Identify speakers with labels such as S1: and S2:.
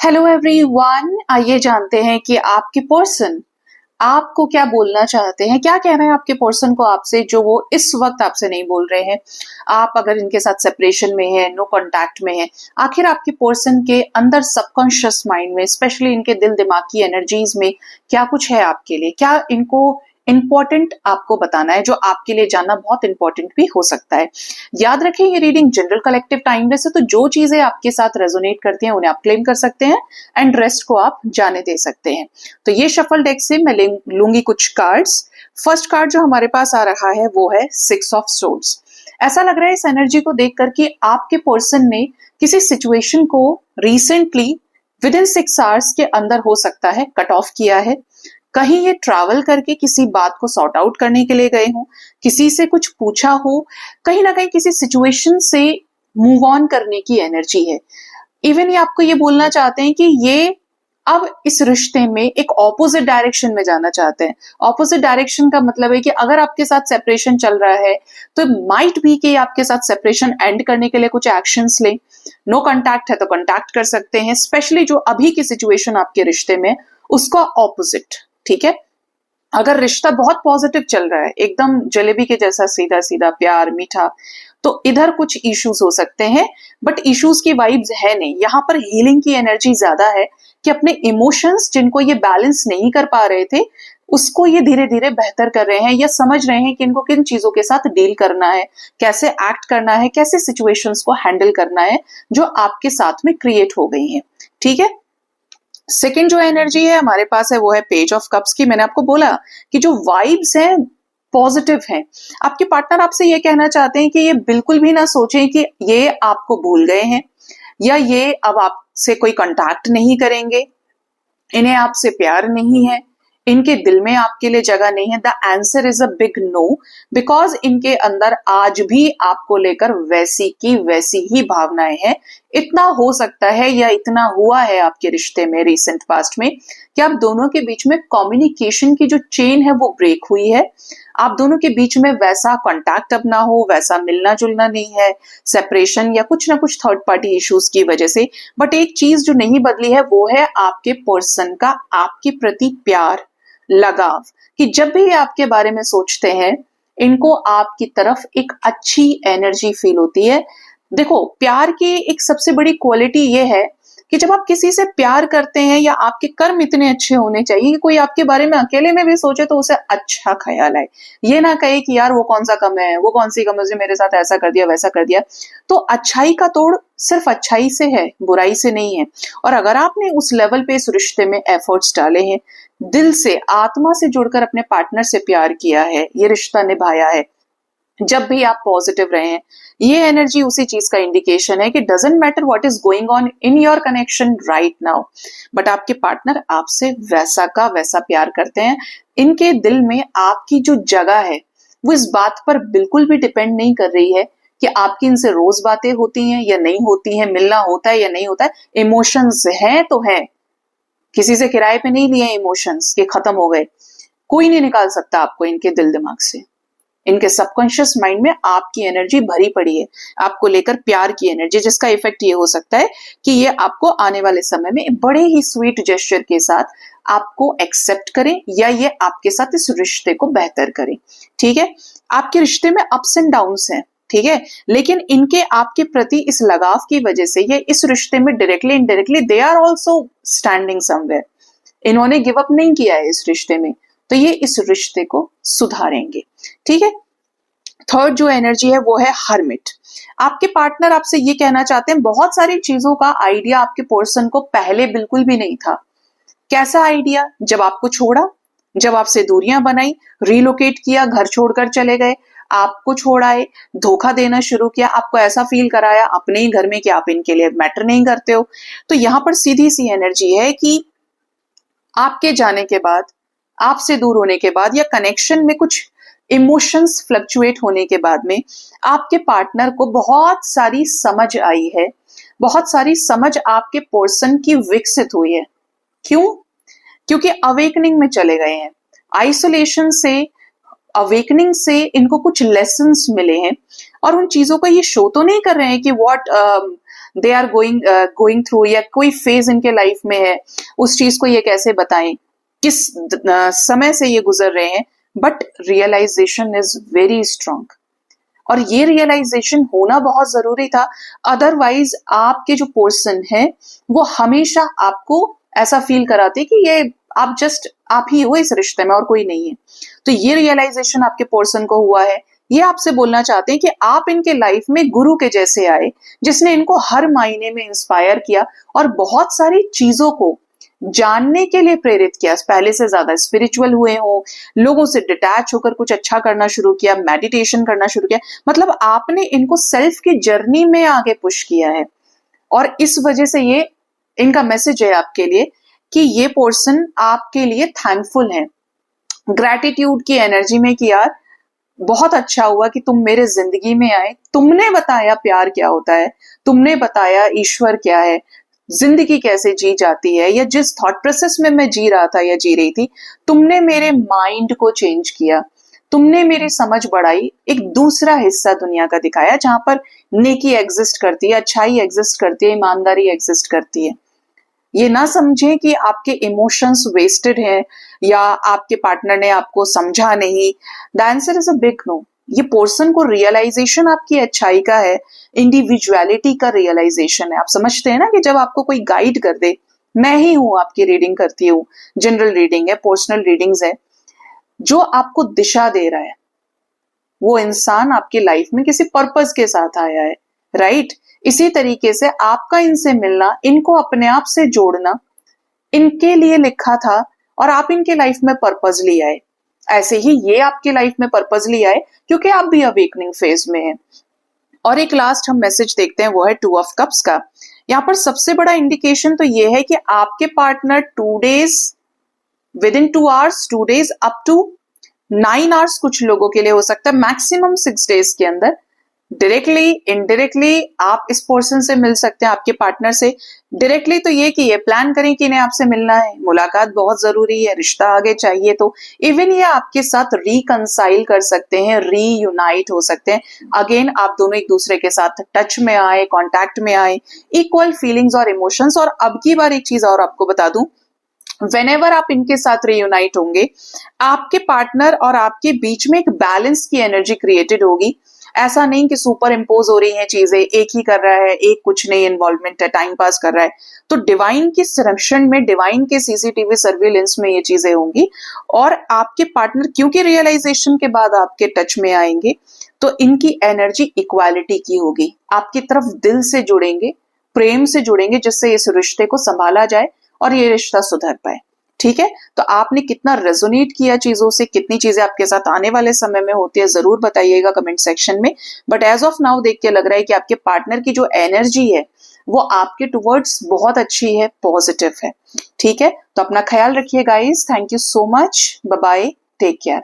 S1: Hello everyone, आइए जानते हैं कि आपके पर्सन आपको क्या बोलना चाहते हैं। क्या कहना है आपके पर्सन को आपसे, जो वो इस वक्त आपसे नहीं बोल रहे हैं। आप अगर इनके साथ सेपरेशन में है, नो कांटेक्ट में है, आखिर आपके पर्सन के अंदर सबकॉन्शियस माइंड में, स्पेशली इनके दिल दिमाग की एनर्जीज में क्या कुछ है आपके लिए, क्या इनको इंपॉर्टेंट आपको बताना है, जो आपके लिए जानना बहुत इंपॉर्टेंट भी हो सकता है। याद रखें, ये रीडिंग जनरल कलेक्टिव टाइमलेस है, तो जो चीजें आपके साथ रेजोनेट करती हैं उन्हें आप क्लेम कर सकते हैं एंड रेस्ट को आप जाने दे सकते हैं। तो ये शफल डेक से मैं लूंगी कुछ कार्ड्स। फर्स्ट कार्ड जो हमारे पास आ रहा है वो है 6 ऑफ सोर्ड्स। ऐसा लग रहा है इस एनर्जी को देख करके आपके पर्सन ने किसी सिचुएशन को रिसेंटली विद इन 6 आवर्स के अंदर हो सकता है कट ऑफ किया है। कहीं ये ट्रैवल करके किसी बात को सॉर्ट आउट करने के लिए गए हों, किसी से कुछ पूछा हो, कहीं ना कहीं किसी सिचुएशन से मूव ऑन करने की एनर्जी है। इवन ये आपको ये बोलना चाहते हैं कि ये अब इस रिश्ते में एक ऑपोजिट डायरेक्शन में जाना चाहते हैं। ऑपोजिट डायरेक्शन का मतलब है कि अगर आपके साथ सेपरेशन चल रहा है तो माइट भी कि आपके साथ सेपरेशन एंड करने के लिए कुछ एक्शंस लें। नो कांटेक्ट है तो कांटेक्ट कर सकते हैं, स्पेशली जो अभी की सिचुएशन आपके रिश्ते में उसका ऑपोजिट। ठीक है, अगर रिश्ता बहुत पॉजिटिव चल रहा है, एकदम जलेबी के जैसा सीधा सीधा प्यार मीठा, तो इधर कुछ इश्यूज हो सकते हैं, बट इश्यूज की वाइब्स है नहीं। यहाँ पर हीलिंग की एनर्जी ज्यादा है कि अपने इमोशंस जिनको ये बैलेंस नहीं कर पा रहे थे उसको ये धीरे धीरे बेहतर कर रहे हैं, या समझ रहे हैं कि इनको किन चीजों के साथ डील करना है, कैसे एक्ट करना है, कैसे सिचुएशंस को हैंडल करना है जो आपके साथ में क्रिएट हो गई हैं। ठीक है, सेकेंड जो एनर्जी है हमारे पास है वो है पेज ऑफ कप्स की। मैंने आपको बोला कि जो वाइब्स हैं पॉजिटिव हैं। आपके पार्टनर आपसे ये कहना चाहते हैं कि ये बिल्कुल भी ना सोचें कि ये आपको भूल गए हैं या ये अब आपसे कोई कांटेक्ट नहीं करेंगे, इन्हें आपसे प्यार नहीं है, इनके दिल में आपके लिए जगह नहीं है। The answer is a big no, because इनके अंदर आज भी आपको लेकर वैसी की वैसी ही भावनाएं हैं। इतना हो सकता है या इतना हुआ है आपके रिश्ते में रिसेंट पास्ट में कि आप दोनों के बीच में कम्युनिकेशन की जो चेन है वो ब्रेक हुई है। आप दोनों के बीच में वैसा कांटेक्ट अब ना हो, वैसा मिलना जुलना नहीं है, सेपरेशन या कुछ ना कुछ थर्ड पार्टी इश्यूज की वजह से। बट एक चीज जो नहीं बदली है वो है आपके पर्सन का आपके प्रति प्यार, लगाव, कि जब भी आपके बारे में सोचते हैं इनको आपकी तरफ एक अच्छी एनर्जी फील होती है। देखो, प्यार की एक सबसे बड़ी क्वालिटी ये है कि जब आप किसी से प्यार करते हैं या आपके कर्म इतने अच्छे होने चाहिए कि कोई आपके बारे में अकेले में भी सोचे तो उसे अच्छा ख्याल आए, ये ना कहे कि यार वो कौन सा कम है, वो कौन सी कम है, मेरे साथ ऐसा कर दिया वैसा कर दिया। तो अच्छाई का तोड़ सिर्फ अच्छाई से है, बुराई से नहीं है। और अगर आपने उस लेवल पे इस रिश्ते में एफर्ट्स डाले हैं, दिल से आत्मा से जुड़कर अपने पार्टनर से प्यार किया है, ये रिश्ता निभाया है, जब भी आप पॉजिटिव रहे हैं, ये एनर्जी उसी चीज का इंडिकेशन है कि doesn't matter what is going on in your connection right now, but आपके पार्टनर आपसे वैसा का वैसा प्यार करते हैं। इनके दिल में आपकी जो जगह है वो इस बात पर बिल्कुल भी डिपेंड नहीं कर रही है कि आपकी इनसे रोज बातें होती हैं या नहीं होती हैं, मिलना होता है या नहीं होता है। इमोशंस है तो है, किसी से किराए पे नहीं लिए इमोशंस कि खत्म हो गए। कोई नहीं निकाल सकता आपको इनके दिल दिमाग से। इनके सबकॉन्शियस माइंड में आपकी एनर्जी भरी पड़ी है, आपको लेकर प्यार की एनर्जी, जिसका इफेक्ट ये हो सकता है कि ये आपको आने वाले समय में बड़े ही स्वीट जेस्चर के साथ आपको एक्सेप्ट करें या ये आपके साथ इस रिश्ते को बेहतर करें। ठीक है, आपके रिश्ते में अप्स एंड डाउन्स हैं, ठीक है, लेकिन इनके आपके प्रति इस लगाव की वजह से ये इस रिश्ते में directly indirectly they are also standing somewhere. इन्होंने गिव अप नहीं किया है इस रिश्ते में, तो ये इस रिश्ते को सुधारेंगे। ठीक है, थर्ड जो एनर्जी है वो है हर्मिट। आपके पार्टनर आपसे ये कहना चाहते हैं, बहुत सारी चीजों का आइडिया आपके पर्सन को पहले बिल्कुल भी नहीं था। कैसा आइडिया? जब आपको छोड़ा, जब आपसे दूरियां बनाई, रिलोकेट किया, घर छोड़कर चले गए, आपको छोड़ाए, धोखा देना शुरू किया, आपको ऐसा फील कराया अपने ही घर में कि आप इनके लिए मैटर नहीं करते हो। तो यहां पर सीधी सी एनर्जी है कि आपके जाने के बाद, आपसे दूर होने के बाद या कनेक्शन में कुछ इमोशंस फ्लक्चुएट होने के बाद में आपके पार्टनर को बहुत सारी समझ आई है, बहुत सारी समझ आपके पर्सन की विकसित हुई है। क्यों? क्योंकि अवेकनिंग में चले गए हैं, आइसोलेशन से अवेकनिंग से इनको कुछ लेसन्स मिले हैं, और उन चीजों को ये शो तो नहीं कर रहे हैं कि what they are going through, या कोई फेज इनके लाइफ में है, उस चीज को ये कैसे बताएं, किस समय से ये गुजर रहे हैं, but realization is very strong. और ये रियलाइजेशन होना बहुत जरूरी था, अदरवाइज आपके जो पर्सन है वो हमेशा आपको ऐसा फील कराते कि ये आप ही हो इस रिश्ते में और कोई नहीं है। तो ये रियलाइजेशन आपके पर्सन को हुआ है, ये आपसे बोलना चाहते हैं कि आप इनके लाइफ में गुरु के जैसे आए, जिसने इनको हर मायने में इंस्पायर किया और बहुत सारी चीजों को जानने के लिए प्रेरित किया, पहले से ज्यादा स्पिरिचुअल हुए हो, लोगों से डिटैच होकर कुछ अच्छा करना शुरू किया, मेडिटेशन करना शुरू किया, मतलब आपने इनको सेल्फ की जर्नी में आगे पुश किया है। और इस वजह से ये इनका मैसेज है आपके लिए कि ये पर्सन आपके लिए थैंकफुल है, ग्रैटिट्यूड की एनर्जी में कि यार बहुत अच्छा हुआ कि तुम मेरे जिंदगी में आए, तुमने बताया प्यार क्या होता है, तुमने बताया ईश्वर क्या है, जिंदगी कैसे जी जाती है, या जिस थॉट प्रोसेस में मैं जी रहा था या जी रही थी, तुमने मेरे माइंड को चेंज किया, तुमने मेरी समझ बढ़ाई, एक दूसरा हिस्सा दुनिया का दिखाया जहां पर नेकी एग्जिस्ट करती है, अच्छाई एग्जिस्ट करती है, ईमानदारी एग्जिस्ट करती है। ये ना समझे कि आपके इमोशंस वेस्टेड हैं या आपके पार्टनर ने आपको समझा नहीं। The answer is a big no. ये पर्सन को रियलाइजेशन आपकी अच्छाई का है, इंडिविजुअलिटी का रियलाइजेशन है। आप समझते हैं ना कि जब आपको कोई गाइड कर दे, मैं ही हूं आपकी रीडिंग करती हूँ, जनरल रीडिंग है, पर्सनल रीडिंग्स है, जो आपको दिशा दे रहा है वो इंसान आपकी लाइफ में किसी पर्पस के साथ आया है, राइट? इसी तरीके से आपका इनसे मिलना, इनको अपने आप से जोड़ना इनके लिए लिखा था और आप इनके लाइफ में पर्पसली आए। ऐसे ही ये आपकी लाइफ में पर्पसली आए क्योंकि आप भी अवेकनिंग फेज में हैं। और एक लास्ट हम मैसेज देखते हैं, वो है 2 ऑफ कप्स का। यहाँ पर सबसे बड़ा इंडिकेशन तो ये है कि आपके partner 2 days, within 2 hours, 2 days up to 9 hours कुछ लोगों के लिए हो सकता है, मैक्सिमम 6 डेज के अंदर डायरेक्टली इनडायरेक्टली आप इस पर्सन से मिल सकते हैं, आपके पार्टनर से। डायरेक्टली तो ये कि ये प्लान करें कि इन्हें आपसे मिलना है, मुलाकात बहुत जरूरी है, रिश्ता आगे चाहिए, तो इवन ये आपके साथ रिकंसाइल कर सकते हैं, रीयूनाइट हो सकते हैं, अगेन आप दोनों एक दूसरे के साथ टच में आए, कांटेक्ट में आए, इक्वल फीलिंग्स और इमोशंस। और अब की बार एक चीज और आपको बता दूं, व्हेनेवर आप इनके साथ रीयूनाइट होंगे, आपके पार्टनर और आपके बीच में एक बैलेंस की एनर्जी क्रिएटेड होगी। ऐसा नहीं कि सुपर इम्पोज हो रही हैं चीजें, एक ही कर रहा है, एक कुछ नहीं इन्वॉल्वमेंट है, टाइम पास कर रहा है। तो डिवाइन के संरक्षण में, डिवाइन के सीसीटीवी सर्विलेंस में ये चीजें होंगी। और आपके पार्टनर क्योंकि रियलाइजेशन के बाद आपके टच में आएंगे, तो इनकी एनर्जी इक्वालिटी की होगी, आपकी तरफ दिल से जुड़ेंगे, प्रेम से जुड़ेंगे, जिससे इस रिश्ते को संभाला जाए और ये रिश्ता सुधर पाए। ठीक है, तो आपने कितना रेजोनेट किया चीजों से, कितनी चीजें आपके साथ आने वाले समय में होती है, जरूर बताइएगा कमेंट सेक्शन में। बट एज ऑफ नाउ देख के लग रहा है कि आपके पार्टनर की जो एनर्जी है वो आपके टुवर्ड्स बहुत अच्छी है, पॉजिटिव है। ठीक है, तो अपना ख्याल रखिए guys. Thank you so much, bye bye, take care.